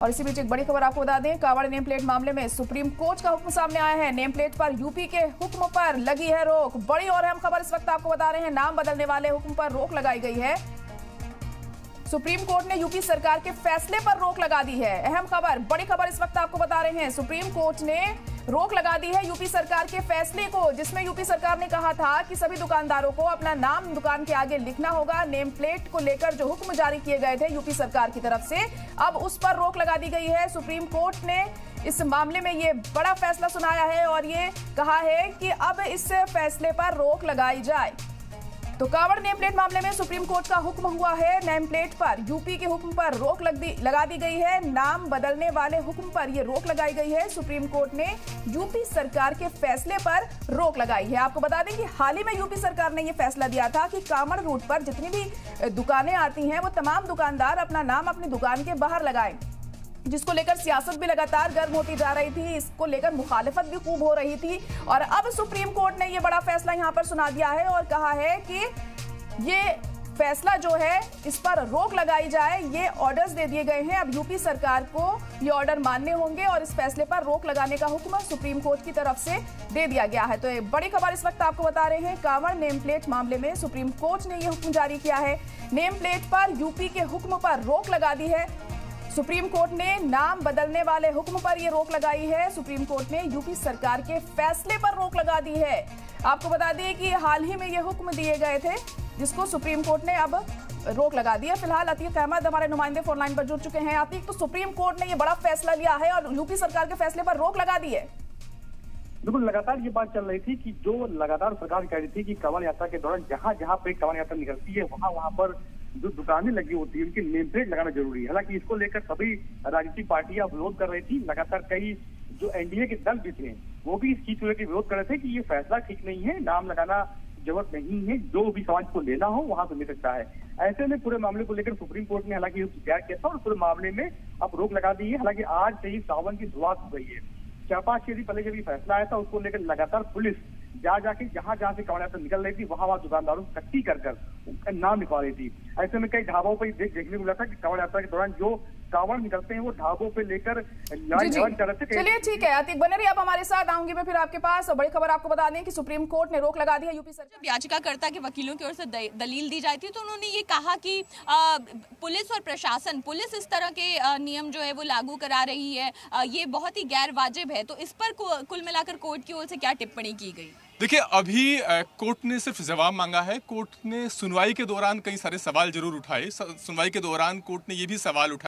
और इसी बीच एक बड़ी खबर आपको बता दें, कांवड़ नेम प्लेट मामले में सुप्रीम कोर्ट का हुक्म सामने आया है। नेम प्लेट पर यूपी के हुक्म पर लगी है रोक। बड़ी और अहम खबर इस वक्त आपको बता रहे हैं, नाम बदलने वाले हुक्म पर रोक लगाई गई है। सुप्रीम कोर्ट ने यूपी सरकार के फैसले पर रोक लगा दी है। अहम खबर, बड़ी खबर इस वक्त आपको बता रहे हैं, सुप्रीम कोर्ट ने रोक लगा दी है यूपी सरकार के फैसले को, जिसमें यूपी सरकार ने कहा था कि सभी दुकानदारों को अपना नाम दुकान के आगे लिखना होगा। नेम प्लेट को लेकर जो हुक्म जारी किए गए थे यूपी सरकार की तरफ से, अब उस पर रोक लगा दी गई है। सुप्रीम कोर्ट ने इस मामले में ये बड़ा फैसला सुनाया है और ये कहा है कि अब इस फैसले पर रोक लगाई जाए। तो कांवड़ नेम प्लेट मामले में सुप्रीम कोर्ट का हुक्म हुआ है। नेम प्लेट पर यूपी के हुक्म पर रोक लगा दी गई है। नाम बदलने वाले हुक्म पर यह रोक लगाई गई है। सुप्रीम कोर्ट ने यूपी सरकार के फैसले पर रोक लगाई है। आपको बता दें कि हाल ही में यूपी सरकार ने यह फैसला दिया था कि कांवड़ रूट पर जितनी भी दुकानें आती हैं वो तमाम दुकानदार अपना नाम अपनी दुकान के बाहर लगाएं, जिसको लेकर सियासत भी लगातार गर्म होती जा रही थी। इसको लेकर मुखालिफत भी खूब हो रही थी और अब सुप्रीम कोर्ट ने ये बड़ा फैसला यहां पर सुना दिया है और कहा है कि ये फैसला जो है इस पर रोक लगाई जाए। ये ऑर्डर्स दे दिए गए हैं, अब यूपी सरकार को ये ऑर्डर मानने होंगे और इस फैसले पर रोक लगाने का हुक्म सुप्रीम कोर्ट की तरफ से दे दिया गया है। तो ये बड़ी खबर इस वक्त आपको बता रहे हैं, कांवड़ नेम प्लेट मामले में सुप्रीम कोर्ट ने यह हुक्म जारी किया है। नेम प्लेट पर यूपी के हुक्म पर रोक लगा दी है। सुप्रीम कोर्ट ने नाम बदलने वाले हुक्म पर यह रोक लगाई है। सुप्रीम कोर्ट ने यूपी सरकार के फैसले पर रोक लगा दी है। आपको बता दें कि हाल ही में यह हुक्म दिए गए थे, जिसको सुप्रीम कोर्ट ने अब रोक लगा दी है। फिलहाल अतीक अहमद हमारे नुमाइंदे फोन लाइन पर जुड़ चुके हैं। अतीक, तो सुप्रीम कोर्ट ने यह बड़ा फैसला लिया है और यूपी सरकार के फैसले पर रोक लगा दी है। बिल्कुल, लगातार ये बात चल रही थी कि जो लगातार सरकार कह रही थी कि कांवड़ यात्रा के दौरान जहां जहां पे कांवड़ यात्रा निकलती है वहां पर जो दुकानें लगी होती है उनकी नेम प्लेट लगाना जरूरी है। हालांकि इसको लेकर सभी राजनीतिक पार्टियां विरोध कर रही थी। लगातार कई जो एनडीए के दल भी थे वो भी इस चीज को लेकर विरोध कर रहे थे कि ये फैसला ठीक नहीं है, नाम लगाना जरूरत नहीं है, जो भी समाज को लेना हो वहां से ले सकता है। ऐसे में पूरे मामले को लेकर सुप्रीम कोर्ट ने हालांकि तैयार किया था और पूरे मामले में अब रोक लगा दी है। हालांकि आज से ही सावन की शुरुआत हो गई है। 4-5 दिन पहले जब ये फैसला आया था उसको लेकर लगातार पुलिस जाके जहां से कांवड़ यात्रा निकल रही थी वहां दुकानदारों को इकट्ठी कर उनका नाम लिखवा रही थी। ऐसे में कई ढाबों पर देखने को मिला था कि कांवड़ यात्रा के दौरान जो कांवड़ निकलते हैं वो ढाबों पे लेकर लाइन कर रहे थे। चलिए ठीक है अतीक, बने रहिए, आप हमारे साथ आऊंगी मैं फिर आपके पास। और बड़ी खबर आपको बता दें कि सुप्रीम कोर्ट ने रोक लगा दी है यूपी सरकार। जब याचिकाकर्ता के वकीलों की ओर से दलील दी जाती है तो उन्होंने ये कहा कि पुलिस और प्रशासन, पुलिस इस तरह के नियम जो है वो लागू करा रही है, ये बहुत ही गैर वाजिब है। तो इस पर कुल मिलाकर कोर्ट की ओर से क्या टिप्पणी की गई? देखिए, अभी कोर्ट ने सिर्फ जवाब मांगा है। कोर्ट ने सुनवाई के दौरान कई सारे सवाल जरूर उठाए। सुनवाई के दौरान कोर्ट ने ये भी सवाल उठाया